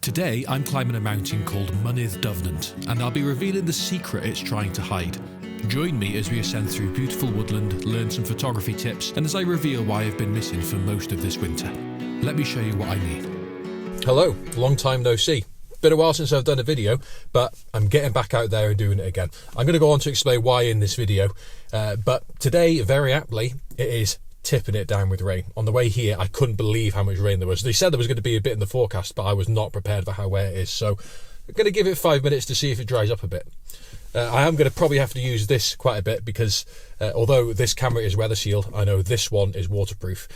Today I'm climbing a mountain called Mynydd Dyfnant, and I'll be revealing the secret it's trying to hide. Join me as we ascend through beautiful woodland, learn some photography tips, and as I reveal why I've been missing for most of this winter. Let me show you what I mean. Hello, long time no see. Been a while since I've done a video, but I'm getting back out there and doing it again. I'm going to go on to explain why in this video, but today, very aptly, it is tipping it down with rain. On the way here, I couldn't believe how much rain there was. They said there was going to be a bit in the forecast, but I was not prepared for how wet it is. So I'm going to give it 5 minutes to see if it dries up a bit. I am going to probably have to use this quite a bit because although this camera is weather sealed, I know this one is waterproof,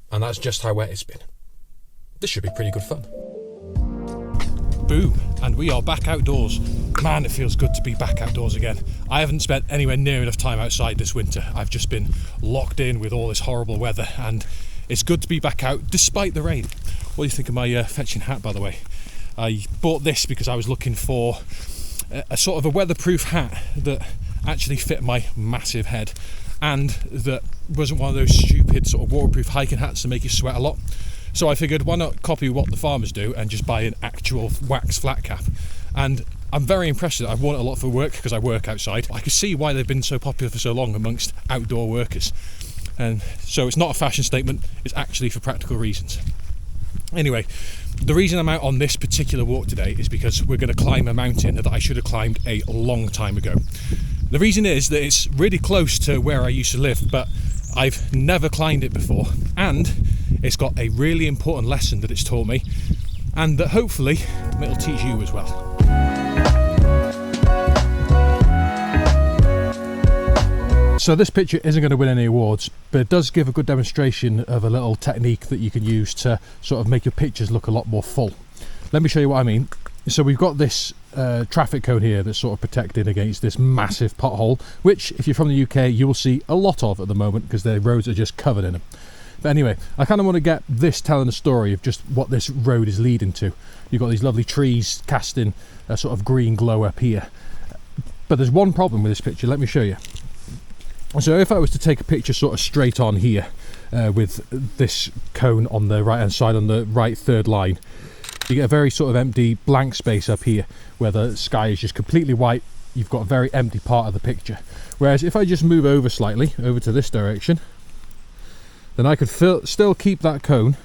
and that's just how wet it's been. This should be pretty good fun. Boom, and we are back outdoors. Man, it feels good to be back outdoors again. I haven't spent anywhere near enough time outside this winter. I've just been locked in with all this horrible weather, and it's good to be back out despite the rain. What do you think of my fetching hat, by the way? I bought this because I was looking for a sort of a weatherproof hat that actually fit my massive head and that wasn't one of those stupid sort of waterproof hiking hats that make you sweat a lot. So I figured, why not copy what the farmers do and just buy an actual wax flat cap? And I'm very impressed with it. I've worn it a lot for work because I work outside. I can see why they've been so popular for so long amongst outdoor workers. And so it's not a fashion statement, it's actually for practical reasons. Anyway, the reason I'm out on this particular walk today is because we're going to climb a mountain that I should have climbed a long time ago. The reason is that it's really close to where I used to live, but I've never climbed it before, and it's got a really important lesson that it's taught me, and that hopefully it'll teach you as well. So this picture isn't going to win any awards, but it does give a good demonstration of a little technique that you can use to sort of make your pictures look a lot more full. Let me show you what I mean. So we've got this traffic cone here that's sort of protected against this massive pothole, which if you're from the UK you will see a lot of at the moment because the roads are just covered in them. But anyway, I kind of want to get this telling a story of just what this road is leading to. You've got these lovely trees casting a sort of green glow up here. But there's one problem with this picture, let me show you. So if I was to take a picture sort of straight on here with this cone on the right hand side on the right third line, you get a very sort of empty blank space up here where the sky is just completely white. You've got a very empty part of the picture. Whereas if I just move over slightly, over to this direction, then I could still keep that cone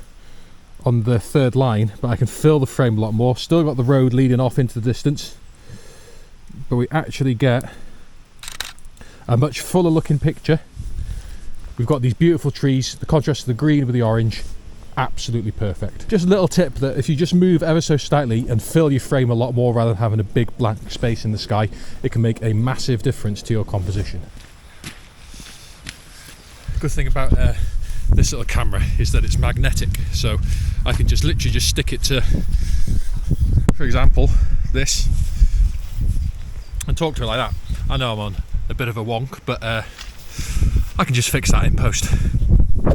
on the third line, but I can fill the frame a lot more. Still got the road leading off into the distance, but we actually get a much fuller looking picture. We've got these beautiful trees, the contrast of the green with the orange, absolutely perfect. Just a little tip that if you just move ever so slightly and fill your frame a lot more rather than having a big blank space in the sky, it can make a massive difference to your composition. Good thing about this little camera is that it's magnetic, so I can just literally just stick it to, for example, this, and talk to it like that. I know I'm on a bit of a wonk, but I can just fix that in post.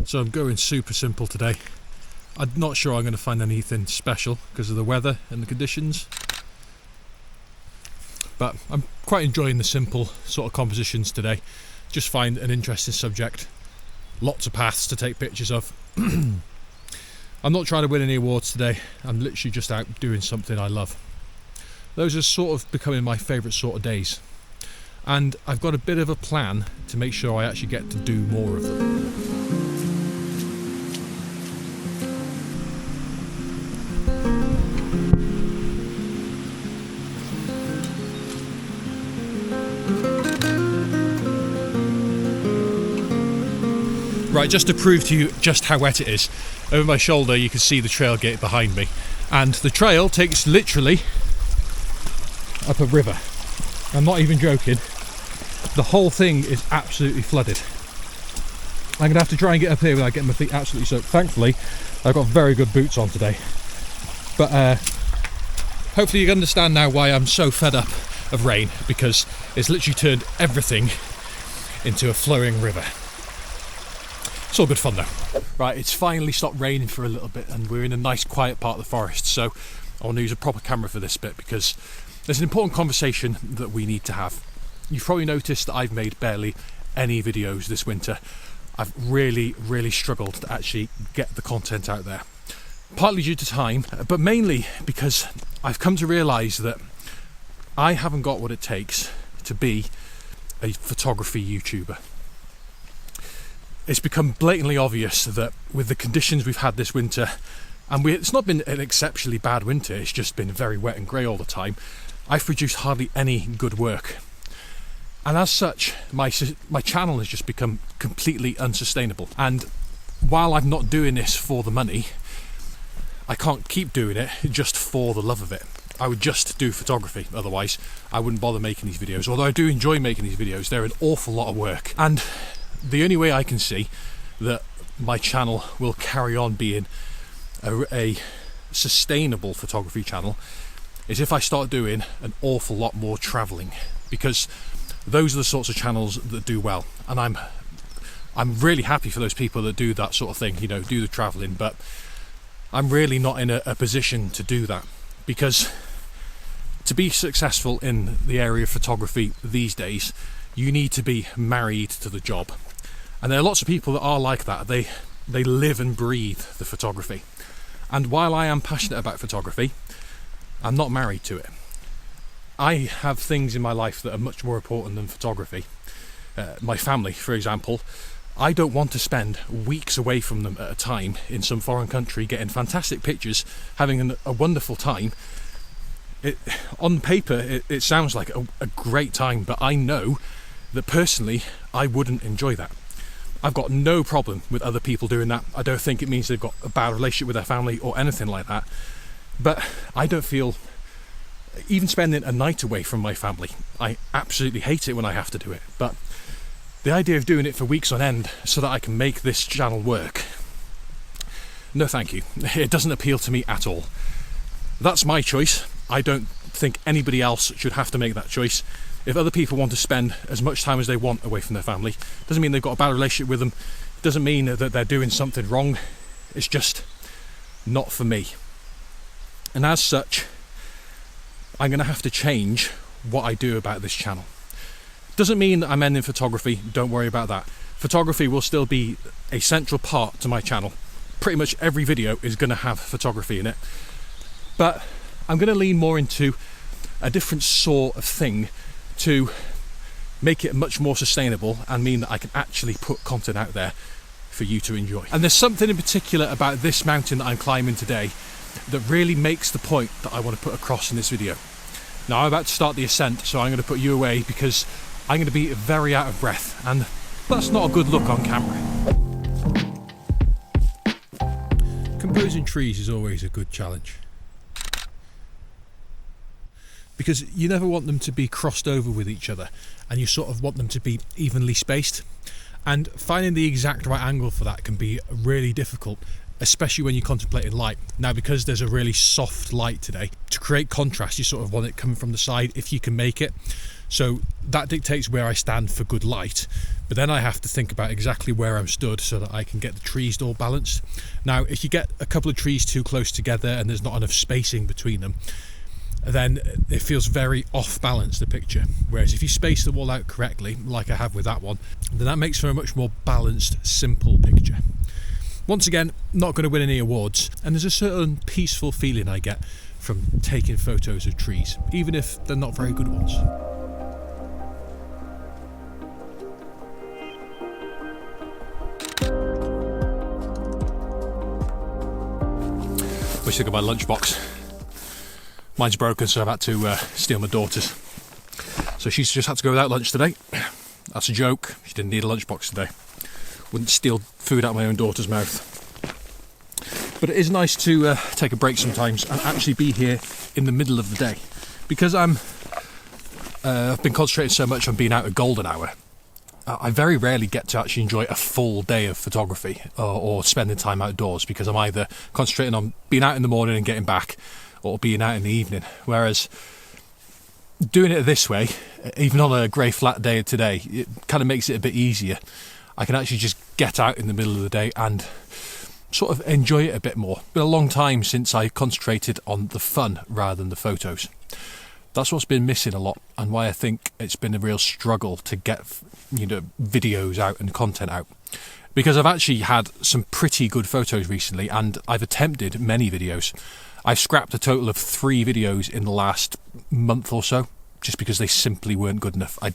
So I'm going super simple today. I'm not sure I'm going to find anything special because of the weather and the conditions, but I'm quite enjoying the simple sort of compositions today. Just find an interesting subject, lots of paths to take pictures of. I'm not trying to win any awards today, I'm literally just out doing something I love. Those are sort of becoming my favourite sort of days, and I've got a bit of a plan to make sure I actually get to do more of them. Right, just to prove to you just how wet it is, over my shoulder you can see the trail gate behind me, and the trail takes literally up a river. I'm not even joking, the whole thing is absolutely flooded. I'm going to have to try and get up here without getting my feet absolutely soaked. Thankfully I've got very good boots on today, but hopefully you can understand now why I'm so fed up of rain, because it's literally turned everything into a flowing river. It's all good fun though. Right, it's finally stopped raining for a little bit and we're in a nice quiet part of the forest, so I want to use a proper camera for this bit because there's an important conversation that we need to have. You've probably noticed that I've made barely any videos this winter. I've really struggled to actually get the content out there. partly due to time, but mainly because I've come to realise that I haven't got what it takes to be a photography YouTuber. It's become blatantly obvious that with the conditions we've had this winter, and it's not been an exceptionally bad winter, it's just been very wet and grey all the time, I've produced hardly any good work. And as such, my channel has just become completely unsustainable. And while I'm not doing this for the money, I can't keep doing it just for the love of it. I would just do photography, otherwise I wouldn't bother making these videos. Although I do enjoy making these videos, they're an awful lot of work. And the only way I can see that my channel will carry on being a sustainable photography channel is if I start doing an awful lot more travelling, because those are the sorts of channels that do well. And I'm really happy for those people that do that sort of thing, you know, do the travelling, but I'm really not in a position to do that, because to be successful in the area of photography these days, you need to be married to the job. And there are lots of people that are like that. They live and breathe the photography. And while I am passionate about photography, I'm not married to it. I have things in my life that are much more important than photography. My family, for example, I don't want to spend weeks away from them at a time in some foreign country getting fantastic pictures, having a wonderful time. On paper, it sounds like a great time, but I know that personally I wouldn't enjoy that. I've got no problem with other people doing that. I don't think it means they've got a bad relationship with their family or anything like that. But I don't feel, even spending a night away from my family, I absolutely hate it when I have to do it. But the idea of doing it for weeks on end so that I can make this channel work, no thank you. It doesn't appeal to me at all. That's my choice. I don't think anybody else should have to make that choice. If other people want to spend as much time as they want away from their family, doesn't mean they've got a bad relationship with them, doesn't mean that they're doing something wrong. It's just not for me. And as such, I'm going to have to change what I do about this channel. Doesn't mean that I'm ending photography, don't worry about that. Photography will still be a central part to my channel. Pretty much every video is going to have photography in it. But I'm going to lean more into a different sort of thing to make it much more sustainable and mean that I can actually put content out there for you to enjoy. And there's something in particular about this mountain that I'm climbing today that really makes the point that I want to put across in this video. Now I'm about to start the ascent, so I'm going to put you away because I'm going to be very out of breath, and that's not a good look on camera. Composing trees is always a good challenge, because you never want them to be crossed over with each other, and you sort of want them to be evenly spaced, and finding the exact right angle for that can be really difficult, especially when you're contemplating light. Now, because there's a really soft light today, to create contrast you sort of want it coming from the side if you can make it, so that dictates where I stand for good light. But then I have to think about exactly where I'm stood so that I can get the trees all balanced. Now, if you get a couple of trees too close together and there's not enough spacing between them, then it feels very off balance, the picture. Whereas if you space them all out correctly, like I have with that one, then that makes for a much more balanced, simple picture. Once again, not going to win any awards, and there's a certain peaceful feeling I get from taking photos of trees, even if they're not very good ones. Wish I got my lunchbox. Mine's broken, so I've had to steal my daughter's. So she's just had to go without lunch today. That's a joke. She didn't need a lunchbox today. Wouldn't steal food out of my own daughter's mouth. But it is nice to take a break sometimes and actually be here in the middle of the day, because I've been concentrating so much on being out at golden hour. I very rarely get to actually enjoy a full day of photography or spending time outdoors, because I'm either concentrating on being out in the morning and getting back, or being out in the evening. Whereas doing it this way, even on a grey flat day today, it kind of makes it a bit easier. I can actually just get out in the middle of the day and sort of enjoy it a bit more. It's been a long time since I concentrated on the fun rather than the photos. That's what's been missing a lot, and why I think it's been a real struggle to get, videos out and content out. because I've actually had some pretty good photos recently, and I've attempted many videos. I've scrapped a total of 3 videos in the last month or so, just because they simply weren't good enough. I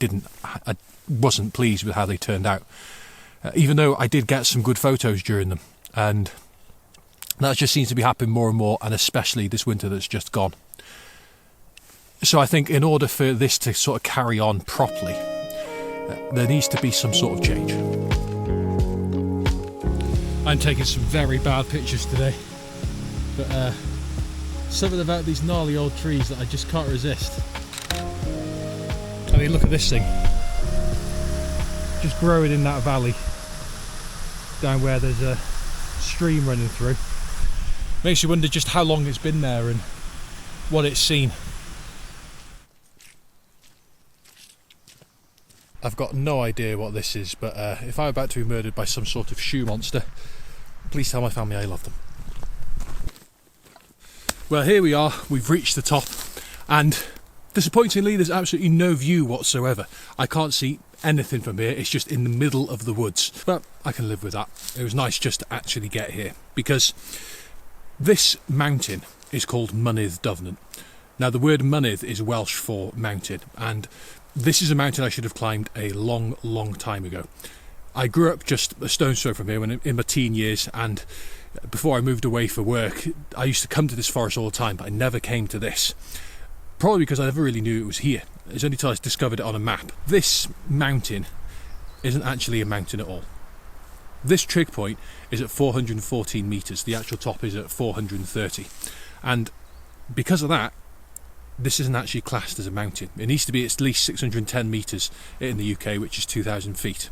wasn't pleased with how they turned out, even though I did get some good photos during them, and that just seems to be happening more and more, and especially this winter that's just gone. So I think in order for this to sort of carry on properly, there needs to be some sort of change. I'm taking some very bad pictures today, but something about these gnarly old trees that I just can't resist. I mean, look at this thing, just growing in that valley down where there's a stream running through. Makes you wonder just how long it's been there and what it's seen. I've got no idea what this is, but if I'm about to be murdered by some sort of shoe monster, please tell my family I love them. Well, here we are, we've reached the top, and disappointingly there's absolutely no view whatsoever. I can't see anything from here, it's just in the middle of the woods, but I can live with that. It was nice just to actually get here, because this mountain is called Mynydd Dyfnant. Now, the word Mynydd is Welsh for mountain, and this is a mountain I should have climbed a long time ago. I grew up just a stone's throw from here when in my teen years, and before I moved away for work, I used to come to this forest all the time, but I never came to this. Probably because I never really knew it was here. It's only until I discovered it on a map. This mountain isn't actually a mountain at all. This trig point is at 414 metres, the actual top is at 430. And because of that, this isn't actually classed as a mountain. It needs to be at least 610 metres in the UK, which is 2,000 feet.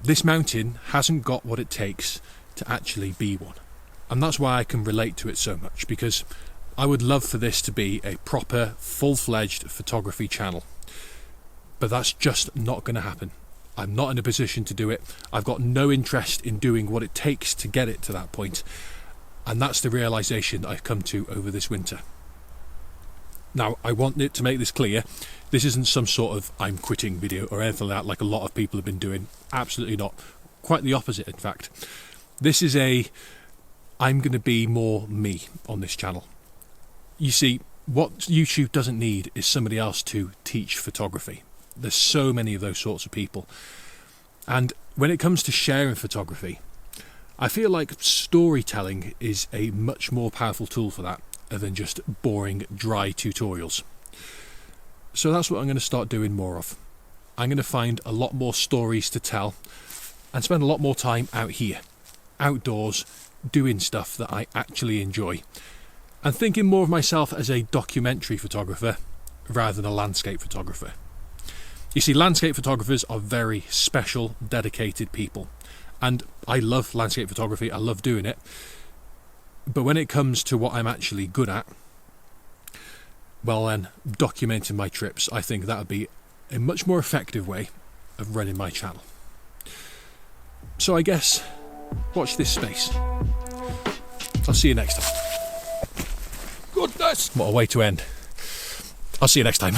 This mountain hasn't got what it takes to actually be one. And that's why I can relate to it so much, because I would love for this to be a proper, full-fledged photography channel. But that's just not going to happen. I'm not in a position to do it. I've got no interest in doing what it takes to get it to that point. And that's the realisation that I've come to over this winter. Now, I want it to make this clear, this isn't some sort of I'm quitting video or anything like that, like a lot of people have been doing. Absolutely not. Quite the opposite, in fact. This is I'm going to be more me on this channel. You see, what YouTube doesn't need is somebody else to teach photography. There's so many of those sorts of people. And when it comes to sharing photography, I feel like storytelling is a much more powerful tool for that than just boring, dry tutorials. So that's what I'm going to start doing more of. I'm going to find a lot more stories to tell and spend a lot more time out here, outdoors, doing stuff that I actually enjoy, and thinking more of myself as a documentary photographer rather than a landscape photographer. You see, landscape photographers are very special, dedicated people, and I love landscape photography, I love doing it. But when it comes to what I'm actually good at, well then, documenting my trips, I think that would be a much more effective way of running my channel. So I guess, watch this space. I'll see you next time. Goodness! What a way to end. I'll see you next time.